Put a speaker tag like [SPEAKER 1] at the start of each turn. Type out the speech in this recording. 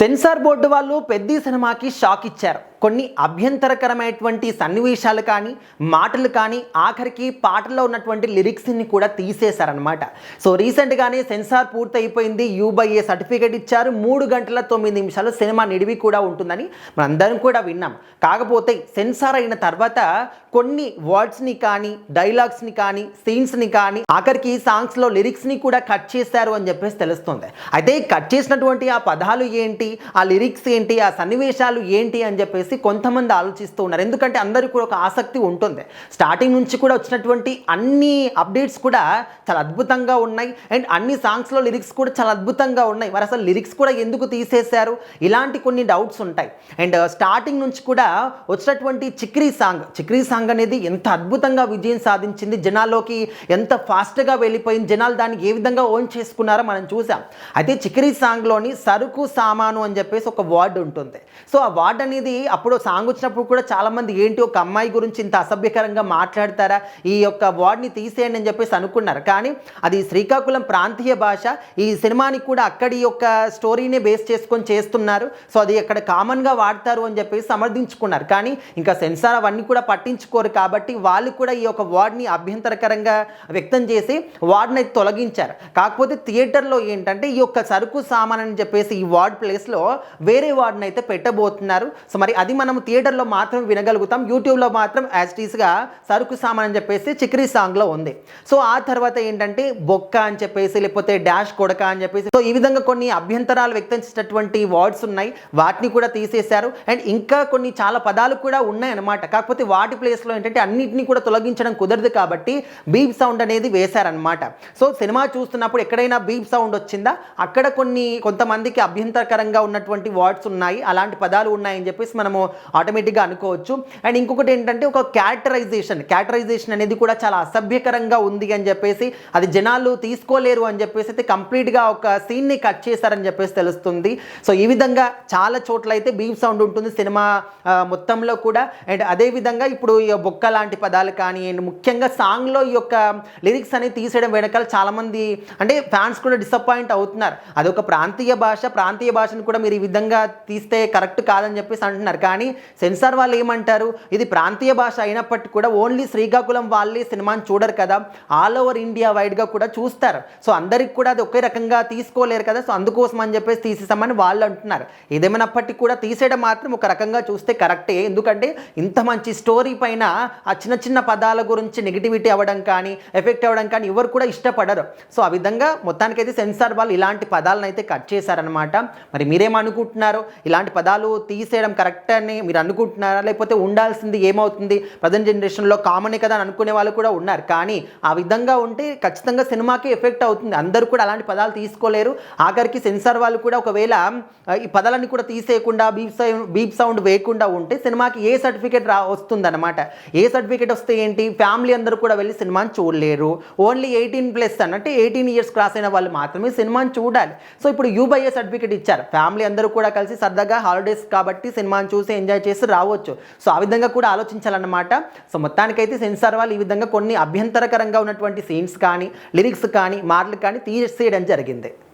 [SPEAKER 1] Censor board వాళ్ళు పెద్ద సినిమాకి షాక్ ఇచ్చారు. కొన్ని అభ్యంతరకరమైనటువంటి సన్నివేశాలు కానీ మాటలు కానీ ఆఖరికి పాటల్లో ఉన్నటువంటి లిరిక్స్ని కూడా తీసేశారనమాట. సో రీసెంట్గానే సెన్సార్ పూర్తి అయిపోయింది. U/A సర్టిఫికేట్ ఇచ్చారు. 3 గంటల 9 నిమిషాలు సినిమా నిడివి కూడా ఉంటుందని మనందరం కూడా విన్నాం. కాకపోతే సెన్సార్ అయిన తర్వాత కొన్ని వర్డ్స్ని కానీ డైలాగ్స్ని కానీ సీన్స్ని కానీ ఆఖరికి సాంగ్స్లో లిరిక్స్ని కూడా కట్ చేశారు అని చెప్పేసి తెలుస్తుంది. అయితే కట్ చేసినటువంటి ఆ పదాలు ఏంటి, ఆ లిరిక్స్ ఏంటి, ఆ సన్నివేశాలు ఏంటి అని చెప్పేసి కొంతమంది ఆలోచిస్తూ ఉన్నారు. ఎందుకంటే అందరికీ కూడా ఒక ఆసక్తి ఉంటుంది. స్టార్టింగ్ నుంచి కూడా వచ్చినటువంటి అన్ని అప్డేట్స్ కూడా చాలా అద్భుతంగా ఉన్నాయి. అండ్ అన్ని సాంగ్స్లో లిరిక్స్ కూడా చాలా అద్భుతంగా ఉన్నాయి. మరి అసలు లిరిక్స్ కూడా ఎందుకు తీసేశారు, ఇలాంటి కొన్ని డౌట్స్ ఉంటాయి. అండ్ స్టార్టింగ్ నుంచి కూడా వచ్చినటువంటి చిక్రీ సాంగ్ అనేది ఎంత అద్భుతంగా విజయం సాధించింది, జనాల్లోకి ఎంత ఫాస్ట్గా వెళ్ళిపోయింది, జనాలు దాన్ని ఏ విధంగా ఓన్ చేసుకున్నారో మనం చూసాం. అయితే చిక్రీ సాంగ్లోని సరుకు సామాను అని చెప్పేసి ఒక వర్డ్ ఉంటుంది. సో ఆ వర్డ్ అనేది అప్పుడు సాంగ్ వచ్చినప్పుడు కూడా చాలామంది ఏంటి ఒక అమ్మాయి గురించి ఇంత అసభ్యకరంగా మాట్లాడతారా, ఈ యొక్క వర్డ్ని తీసేయండి అని చెప్పేసి అనుకున్నారు. కానీ అది శ్రీకాకుళం ప్రాంతీయ భాష. ఈ సినిమాని కూడా అక్కడి యొక్క స్టోరీనే బేస్ చేసుకొని చేస్తున్నారు. సో అది అక్కడ కామన్గా వాడతారు అని చెప్పేసి సమర్థించుకున్నారు. కానీ ఇంకా సెన్సార్ అవన్నీ కూడా పట్టించుకోరు కాబట్టి వాళ్ళు కూడా ఈ యొక్క వర్డ్ని అభ్యంతరకరంగా వ్యక్తం చేసి వర్డ్ని అయితే తొలగించారు. కాకపోతే థియేటర్లో ఏంటంటే ఈ యొక్క సరుకు సామాన్ అని చెప్పేసి ఈ వర్డ్ ప్లేస్లో వేరే వర్డ్ని అయితే పెట్టబోతున్నారు. సో మరి అది మనం థియేటర్లో మాత్రం వినగలుగుతాం. యూట్యూబ్లో మాత్రం యాజ్ ఇట్ ఈస్గా సరుకు సామాన్ అని చెప్పేసి చిక్రీ సాంగ్లో ఉంది. సో ఆ తర్వాత ఏంటంటే బొక్క అని చెప్పేసి లేకపోతే డాష్ కొడక అని చెప్పేసి సో ఈ విధంగా కొన్ని అభ్యంతరాలు వ్యక్తం చేసేటటువంటి వర్డ్స్ ఉన్నాయి, వాటిని కూడా తీసేశారు. అండ్ ఇంకా కొన్ని చాలా పదాలు కూడా ఉన్నాయి అన్నమాట. కాకపోతే వాటి ప్లేస్లో ఏంటంటే అన్నింటినీ కూడా తొలగించడం కుదరదు కాబట్టి బీప్ సౌండ్ అనేది వేశారనమాట. సో సినిమా చూస్తున్నప్పుడు ఎక్కడైనా బీప్ సౌండ్ వచ్చిందా, అక్కడ కొంతమందికి అభ్యంతరకరంగా ఉన్నటువంటి వర్డ్స్ ఉన్నాయి, అలాంటి పదాలు ఉన్నాయని చెప్పేసి మనము ఆటోమేటిక్గా అనుకోవచ్చు. అండ్ ఇంకొకటి ఏంటంటే ఒక క్యారెక్టరైజేషన్ అనేది కూడా చాలా అసభ్యకరంగా ఉంది అని చెప్పేసి అది జనాలు తీసుకోలేరు అని చెప్పేసి అయితే కంప్లీట్గా ఒక సీన్ని కట్ చేశారని చెప్పేసి తెలుస్తుంది. సో ఈ విధంగా చాలా చోట్ల అయితే బీప్ సౌండ్ ఉంటుంది సినిమా మొత్తంలో కూడా. అండ్ అదేవిధంగా ఇప్పుడు ఈ బొక్క లాంటి పదాలు కానీ అండ్ ముఖ్యంగా సాంగ్లో ఈ యొక్క లిరిక్స్ అనేది తీసేయడం వెనకాల చాలామంది అంటే ఫ్యాన్స్ కూడా డిసప్పాయింట్ అవుతున్నారు. అదొక ప్రాంతీయ భాషను కూడా మీరు ఈ విధంగా తీస్తే కరెక్ట్ కాదని చెప్పేసి అంటున్నారు. కానీ సెన్సార్ వాళ్ళు ఏమంటారు, ఇది ప్రాంతీయ భాష అయినప్పటికీ కూడా ఓన్లీ శ్రీకాకుళం వాళ్ళే సినిమాని చూడరు కదా, ఆల్ ఓవర్ ఇండియా వైడ్గా కూడా చూస్తారు. సో అందరికి కూడా అది ఒకే రకంగా తీసుకోలేరు కదా, సో అందుకోసం అని చెప్పేసి తీసేసామని వాళ్ళు అంటున్నారు. ఏదేమైనప్పటికీ కూడా తీసేయడం మాత్రం ఒక రకంగా చూస్తే కరెక్టే. ఎందుకంటే ఇంత మంచి స్టోరీ పైన ఆ చిన్న చిన్న పదాల గురించి నెగిటివిటీ అవ్వడం కానీ ఎఫెక్ట్ అవ్వడం కానీ ఎవరు కూడా ఇష్టపడరు. సో ఆ విధంగా మొత్తానికైతే సెన్సార్ వాళ్ళు ఇలాంటి పదాలను అయితే కట్ చేశారనమాట. మరి మీరేమనుకుంటున్నారు, ఇలాంటి పదాలు తీసేయడం కరెక్ట్ అని మీరు అనుకుంటున్నారా, లేకపోతే ఉండాల్సింది ఏమవుతుంది, ప్రజెంట్ జనరేషన్లో కామనే కదా అని అనుకునే వాళ్ళు కూడా ఉన్నారు. కానీ ఆ విధంగా ఉంటే ఖచ్చితంగా సినిమాకి ఎఫెక్ట్ అవుతుంది. అందరూ కూడా అలాంటి పదాలు తీసుకోలేరు. ఆఖరికి సెన్సార్ వాళ్ళు కూడా ఒకవేళ ఈ పదాలన్నీ కూడా తీసేయకుండా బీప్ సౌండ్ వేయకుండా ఉంటే సినిమాకి ఏ సర్టిఫికేట్ వస్తుందన్నమాట. ఏ సర్టిఫికేట్ వస్తే ఏంటి, ఫ్యామిలీ అందరూ కూడా వెళ్ళి సినిమాని చూడలేరు. ఓన్లీ 18+ అంటే 18 ఇయర్స్ క్రాస్ అయిన వాళ్ళు మాత్రమే సినిమాని చూడాలి. సో ఇప్పుడు U/A సర్టిఫికేట్ ఇచ్చారు, ఫ్యామిలీ అందరూ కూడా కలిసి సరదాగా హాలిడేస్ కాబట్టి సినిమాని చూసి ఎంజాయ్ చేసి రావచ్చు. సో ఆ విధంగా కూడా ఆలోచించాలన్నమాట. సో మొత్తానికైతే సెన్సార్ వాళ్ళు ఈ విధంగా కొన్ని అభ్యంతరకరంగా ఉన్నటువంటి సీన్స్ కానీ లిరిక్స్ కానీ మాటలు కానీ తీసేయడం జరిగింది.